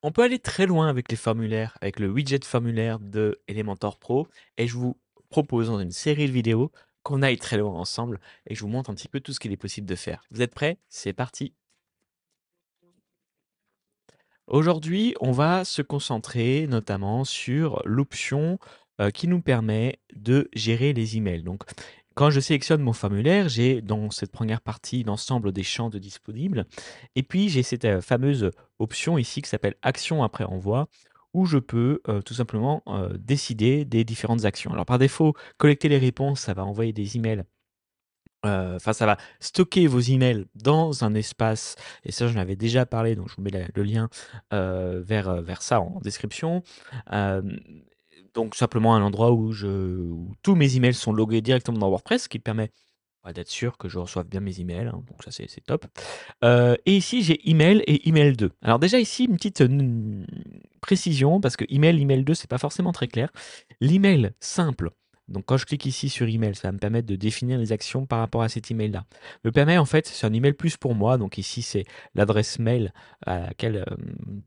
On peut aller très loin avec les formulaires, avec le widget formulaire de Elementor Pro, et je vous propose dans une série de vidéos qu'on aille très loin ensemble et que je vous montre un petit peu tout ce qu'il est possible de faire. Vous êtes prêts? C'est parti! Aujourd'hui, on va se concentrer notamment sur l'option qui nous permet de gérer les emails. Donc, quand je sélectionne mon formulaire, j'ai dans cette première partie l'ensemble des champs de disponibles. Et puis, j'ai cette fameuse option ici qui s'appelle Action après envoi, où je peux tout simplement décider des différentes actions. Alors, par défaut, collecter les réponses, ça va envoyer des emails. Enfin, ça va stocker vos emails dans un espace, et ça, j'en avais déjà parlé, donc je vous mets le lien vers ça en description. Hem, donc simplement un endroit où tous mes emails sont logués directement dans WordPress, ce qui permet, bah, d'être sûr que je reçoive bien mes emails, hein, donc ça, c'est top. Et ici, j'ai email et email 2. Alors déjà ici, une petite, précision parce que email 2, c'est pas forcément très clair. L'email simple, donc quand je clique ici sur email, ça va me permettre de définir les actions par rapport à cet email-là. Me permet en fait, c'est un email plus pour moi, donc ici c'est l'adresse mail à laquelle,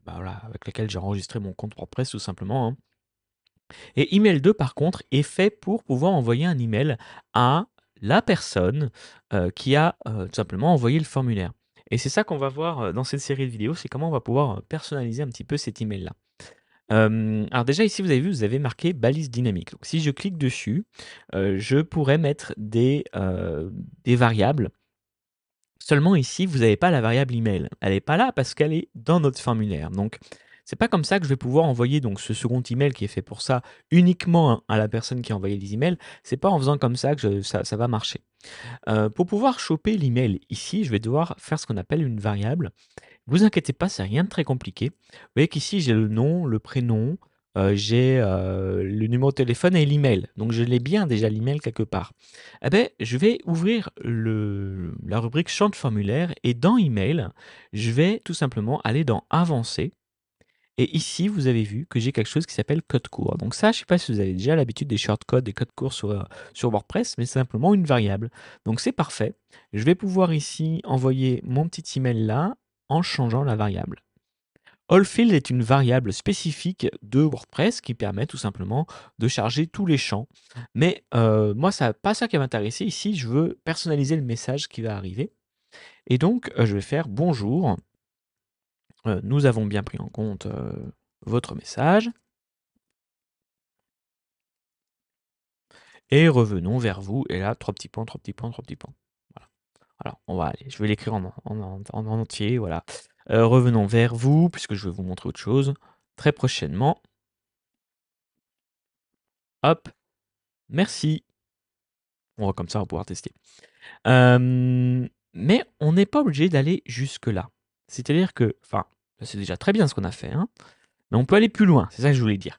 bah, voilà, avec laquelle j'ai enregistré mon compte WordPress tout simplement, hein. Et email 2 par contre est fait pour pouvoir envoyer un email à la personne, qui a, tout simplement envoyé le formulaire. Et c'est ça qu'on va voir, dans cette série de vidéos, c'est comment on va pouvoir, personnaliser un petit peu cet email-là. Alors déjà ici, vous avez vu, vous avez marqué balise dynamique. Donc si je clique dessus, je pourrais mettre des variables. Seulement ici, vous n'avez pas la variable email. Elle n'est pas là parce qu'elle est dans notre formulaire. Donc c'est pas comme ça que je vais pouvoir envoyer donc ce second email qui est fait pour ça uniquement, hein, à la personne qui a envoyé les emails. C'est pas en faisant comme ça que ça va marcher. Pour pouvoir choper l'email ici, je vais devoir faire ce qu'on appelle une variable. Vous inquiétez pas, c'est rien de très compliqué. Vous voyez qu'ici, j'ai le nom, le prénom, j'ai, le numéro de téléphone et l'email. Donc je l'ai bien déjà l'email quelque part. Eh beh, je vais ouvrir la rubrique champ de formulaire et dans email, je vais tout simplement aller dans avancer et ici, vous avez vu que j'ai quelque chose qui s'appelle code court. Donc ça, je ne sais pas si vous avez déjà l'habitude des shortcodes, des codes courts sur WordPress, mais c'est simplement une variable. Donc c'est parfait. Je vais pouvoir ici envoyer mon petit email là en changeant la variable. Allfield est une variable spécifique de WordPress qui permet tout simplement de charger tous les champs. Mais moi, ce n'est pas ça qui va m'intéresser. Ici, je veux personnaliser le message qui va arriver. Et donc, je vais faire bonjour. Nous avons bien pris en compte votre message. Et revenons vers vous. Et là, 3 petits points, 3 petits points, 3 petits points. Voilà. Alors, on va aller. Je vais l'écrire en entier. Voilà. Revenons vers vous, puisque je vais vous montrer autre chose très prochainement. Hop. Merci. On va comme ça, on va pouvoir tester. Mais on n'est pas obligé d'aller jusque-là. C'est-à-dire que, enfin, c'est déjà très bien ce qu'on a fait, hein, mais on peut aller plus loin. C'est ça que je voulais dire.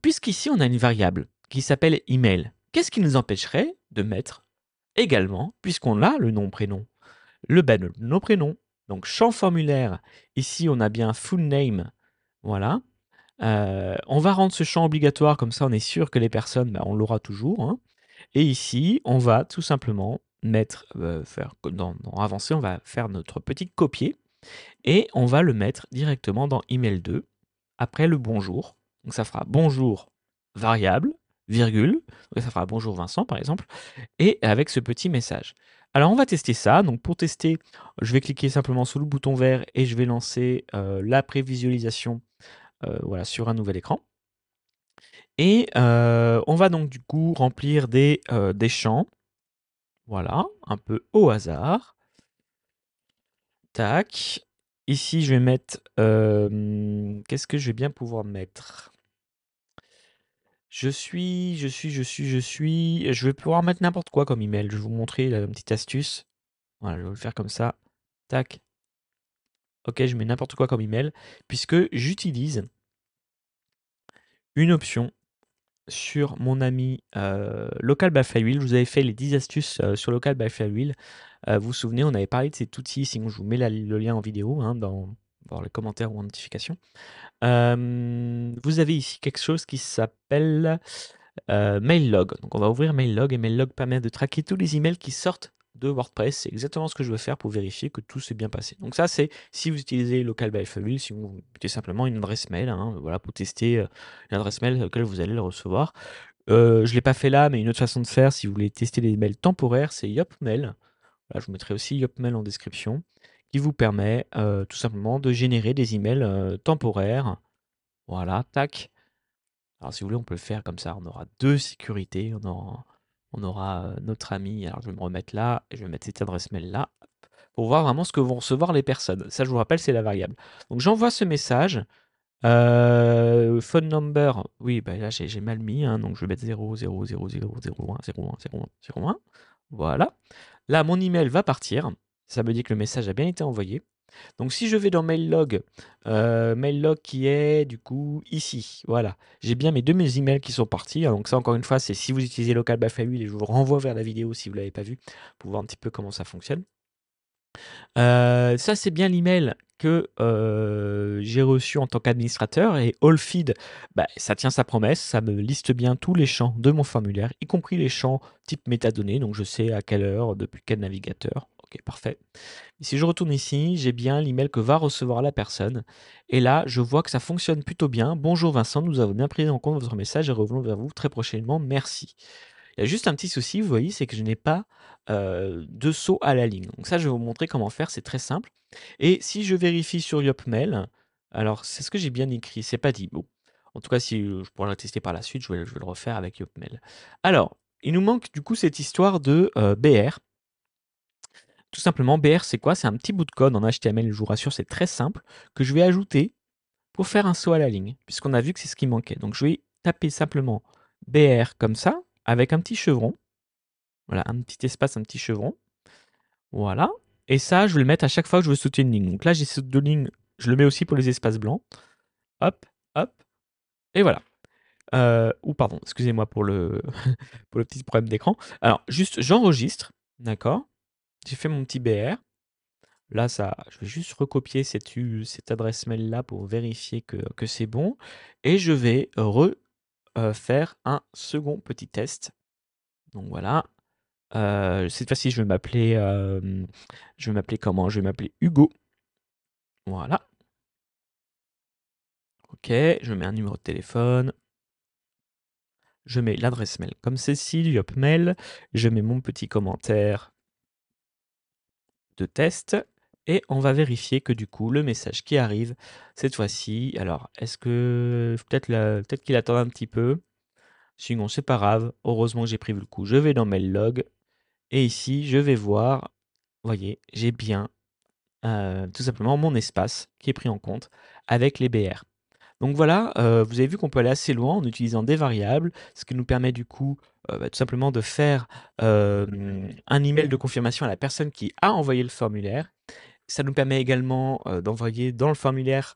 Puisqu'ici, on a une variable qui s'appelle email. Qu'est-ce qui nous empêcherait de mettre également, puisqu'on a le nom-prénom, le nom-prénom, donc champ formulaire, ici on a bien full name, voilà. On va rendre ce champ obligatoire, comme ça on est sûr que les personnes, bah, on l'aura toujours, hein. Et ici, on va tout simplement mettre, faire dans avancer, on va faire notre petit copier et on va le mettre directement dans email 2 après le bonjour. Donc ça fera bonjour variable, virgule, donc ça fera bonjour Vincent par exemple, et avec ce petit message. Alors on va tester ça. Donc pour tester, je vais cliquer simplement sur le bouton vert et je vais lancer la prévisualisation voilà, sur un nouvel écran. Et on va donc du coup remplir des champs, voilà, un peu au hasard. Tac. Ici, je vais mettre, qu'est-ce que je vais bien pouvoir mettre? Je vais pouvoir mettre n'importe quoi comme email. Je vais vous montrer la petite astuce. Voilà, je vais le faire comme ça. Tac. OK, je mets n'importe quoi comme email puisque j'utilise une option sur mon ami, Local by Flywheel. Je vous avais fait les 10 astuces, sur Local by Flywheel. Vous vous souvenez, on avait parlé de cet outil, sinon je vous mets le lien en vidéo, hein, dans les commentaires ou en notification. Vous avez ici quelque chose qui s'appelle, Maillog. Donc on va ouvrir Maillog et Maillog permet de traquer tous les emails qui sortent de WordPress. C'est exactement ce que je veux faire pour vérifier que tout s'est bien passé. Donc ça, c'est si vous utilisez Local by Alphaville, si vous mettez simplement une adresse mail, hein, voilà, pour tester une adresse mail à laquelle vous allez le recevoir. Je ne l'ai pas fait là, mais une autre façon de faire, si vous voulez tester des mails temporaires, c'est Yopmail. Voilà, je vous mettrai aussi Yopmail en description, qui vous permet tout simplement de générer des emails temporaires. Voilà, tac. Alors si vous voulez, on peut le faire comme ça. On aura deux sécurités. On aura notre ami. Alors je vais me remettre là et je vais mettre cette adresse mail là pour voir vraiment ce que vont recevoir les personnes. Ça, je vous rappelle, c'est la variable. Donc j'envoie ce message. Phone number, oui, bah là j'ai mal mis, hein, donc je vais mettre 0, 0, 0, 0, 0, 1, 0, 1, 0, 1, 0, 1. Voilà. Là, mon email va partir. Ça me dit que le message a bien été envoyé. Donc si je vais dans mail log qui est du coup ici, voilà. J'ai bien mes emails qui sont partis, hein. Donc ça encore une fois, c'est si vous utilisez Local by Alphaville et je vous renvoie vers la vidéo si vous ne l'avez pas vu pour voir un petit peu comment ça fonctionne. Ça, c'est bien l'email que, j'ai reçu en tant qu'administrateur et Allfeed, bah, ça tient sa promesse, ça me liste bien tous les champs de mon formulaire, y compris les champs type métadonnées, donc je sais à quelle heure, depuis quel navigateur. OK, parfait. Et si je retourne ici, j'ai bien l'email que va recevoir la personne et là, je vois que ça fonctionne plutôt bien. «Bonjour Vincent, nous avons bien pris en compte votre message et revenons vers vous très prochainement, merci». Il y a juste un petit souci, vous voyez, c'est que je n'ai pas de saut à la ligne. Donc ça, je vais vous montrer comment faire, c'est très simple. Et si je vérifie sur Yopmail, alors c'est ce que j'ai bien écrit, c'est pas dit. Bon, en tout cas, si je pourrais le tester par la suite, je vais le refaire avec Yopmail. Alors, il nous manque du coup cette histoire de BR. Tout simplement, BR, c'est quoi? C'est un petit bout de code en HTML, je vous rassure, c'est très simple, que je vais ajouter pour faire un saut à la ligne, puisqu'on a vu que c'est ce qui manquait. Donc je vais taper simplement BR comme ça, avec un petit chevron. Voilà, un petit espace, un petit chevron. Voilà. Et ça, je vais le mettre à chaque fois que je veux sauter une ligne. Donc là, j'ai ces deux lignes. Je le mets aussi pour les espaces blancs. Hop, hop. Et voilà. Ou pardon, excusez-moi pour le, pour le petit problème d'écran. Alors, juste, j'enregistre. D'accord. J'ai fait mon petit BR. Là, ça, je vais juste recopier cette adresse mail-là pour vérifier que c'est bon. Et je vais refaire un second petit test. Donc voilà. Cette fois-ci, je vais m'appeler comment? Je vais m'appeler Hugo. Voilà. OK, je mets un numéro de téléphone. Je mets l'adresse mail comme ceci, du Hotmail. Je mets mon petit commentaire de test et on va vérifier que du coup, le message qui arrive cette fois-ci, alors est-ce que peut-être qu'il attend un petit peu? Sinon, c'est pas grave. Heureusement que j'ai prévu le coup. Je vais dans Mail Log et ici, je vais voir, vous voyez, j'ai bien tout simplement mon espace qui est pris en compte avec les BR. Donc voilà, vous avez vu qu'on peut aller assez loin en utilisant des variables, ce qui nous permet du coup, bah, tout simplement de faire, un email de confirmation à la personne qui a envoyé le formulaire. Ça nous permet également, d'envoyer dans le formulaire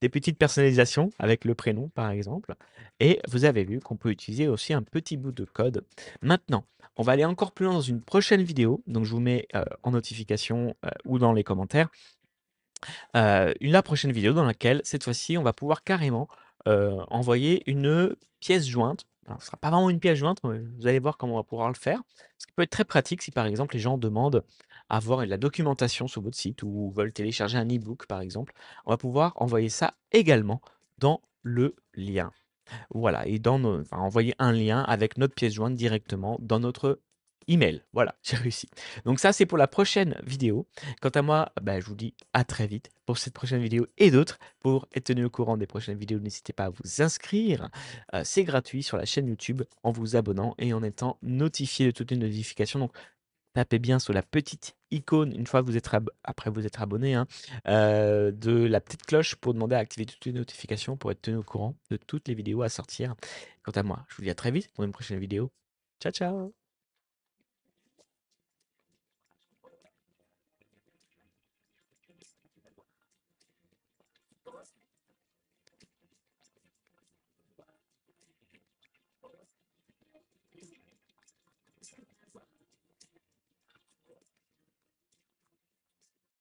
des petites personnalisations avec le prénom, par exemple. Et vous avez vu qu'on peut utiliser aussi un petit bout de code. Maintenant, on va aller encore plus loin dans une prochaine vidéo, donc je vous mets, en notification, ou dans les commentaires la prochaine vidéo dans laquelle, cette fois-ci, on va pouvoir carrément, envoyer une pièce jointe. Alors, ce sera pas vraiment une pièce jointe, mais vous allez voir comment on va pouvoir le faire. Ce qui peut être très pratique si, par exemple, les gens demandent à avoir de la documentation sur votre site ou veulent télécharger un e-book, par exemple. On va pouvoir envoyer ça également dans le lien. Voilà, et enfin, envoyer un lien avec notre pièce jointe directement dans notre email. Voilà, j'ai réussi. Donc ça, c'est pour la prochaine vidéo. Quant à moi, bah, je vous dis à très vite pour cette prochaine vidéo et d'autres. Pour être tenu au courant des prochaines vidéos, n'hésitez pas à vous inscrire. C'est gratuit sur la chaîne YouTube en vous abonnant et en étant notifié de toutes les notifications. Donc tapez bien sur la petite icône une fois que vous êtes après vous être abonné, hein, de la petite cloche pour demander à activer toutes les notifications pour être tenu au courant de toutes les vidéos à sortir. Quant à moi, je vous dis à très vite pour une prochaine vidéo. Ciao, ciao!